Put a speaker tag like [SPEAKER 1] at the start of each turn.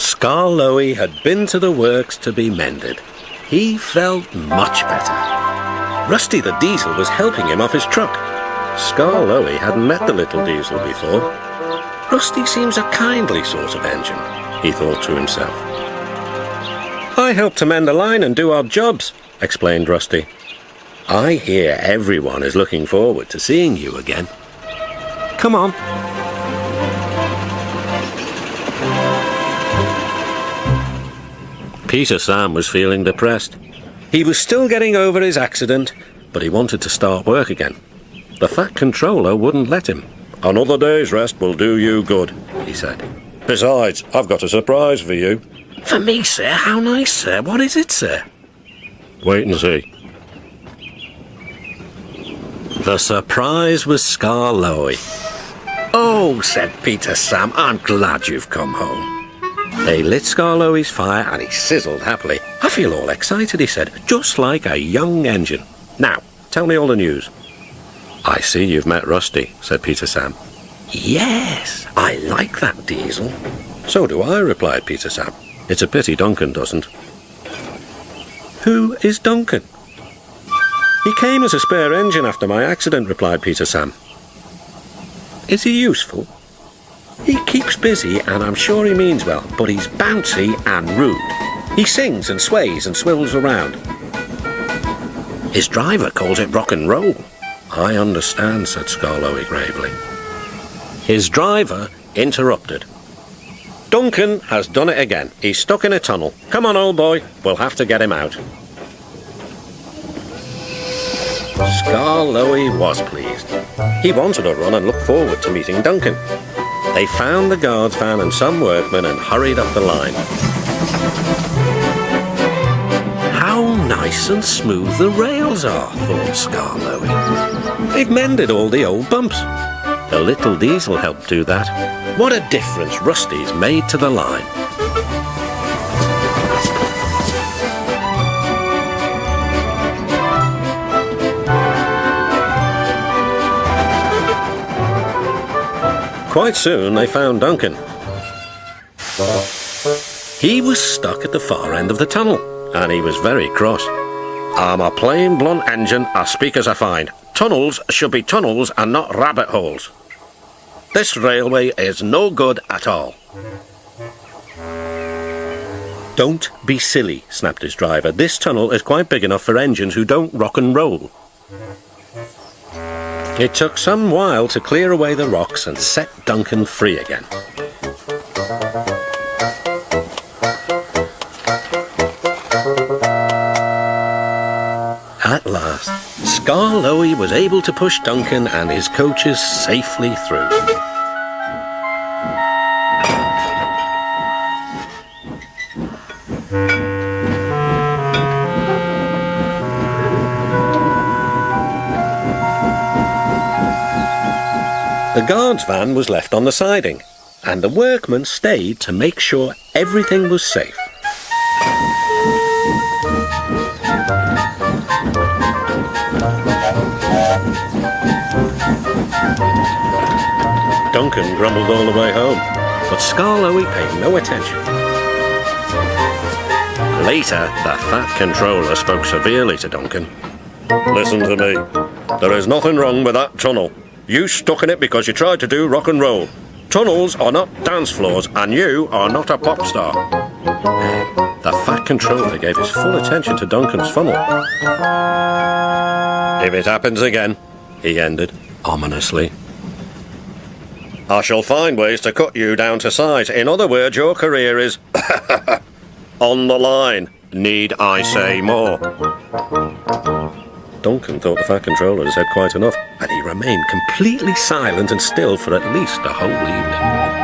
[SPEAKER 1] Skarloey had been to the works to be mended. He felt much better. Rusty the Diesel was helping him off his truck. Skarloey hadn't met the little diesel before. Rusty seems a kindly sort of engine, he thought to himself. I help to mend the line and do odd jobs, explained Rusty. I hear everyone is looking forward to seeing you again. Come on. Peter Sam was feeling depressed. He was still getting over his accident, but he wanted to start work again. The Fat Controller wouldn't let him. Another day's rest will do you good, he said. Besides, I've got a surprise for you. For me, sir? How nice, sir. What is it, sir? Wait and see. The surprise was Skarloey. Oh, said Peter Sam, I'm glad you've come home. They lit Skarloey's fire and he sizzled happily. I feel all excited, he said, just like a young engine. Now, tell me all the news. I see you've met Rusty, said Peter Sam. Yes, I like that diesel. So do I, replied Peter Sam. It's a pity Duncan doesn't. Who is Duncan? He came as a spare engine after my accident, replied Peter Sam. Is he useful? He keeps busy and I'm sure he means well, but he's bouncy and rude. He sings and sways and swivels around. His driver calls it rock and roll. I understand, said Skarloey gravely. His driver interrupted. Duncan has done it again. He's stuck in a tunnel. Come on, old boy. We'll have to get him out. Skarloey was pleased. He wanted to run and looked forward to meeting Duncan. They found the guard's van and some workmen and hurried up the line. How nice and smooth the rails are, thought Skarloey. They've mended all the old bumps. The little diesel helped do that. What a difference Rusty's made to the line. Quite soon they found Duncan. He was stuck at the far end of the tunnel, and he was very cross. I'm a plain blunt engine as speak as I find. Tunnels should be tunnels and not rabbit holes. This railway is no good at all. Don't be silly, snapped his driver. This tunnel is quite big enough for engines who don't rock and roll. It took some while to clear away the rocks and set Duncan free again. At last, Skarloey was able to push Duncan and his coaches safely through. The guard's van was left on the siding, and the workmen stayed to make sure everything was safe. Duncan grumbled all the way home, but Skarloey paid no attention. Later, the Fat Controller spoke severely to Duncan. Listen to me. There is nothing wrong with that tunnel. You stuck in it because you tried to do rock and roll. Tunnels are not dance floors, and you are not a pop star. The Fat Controller gave his full attention to Duncan's funnel. If it happens again, he ended ominously, I shall find ways to cut you down to size. In other words, your career is on the line. Need I say more? Duncan thought the Fat Controller had said quite enough, and he remained completely silent and still for at least a whole evening.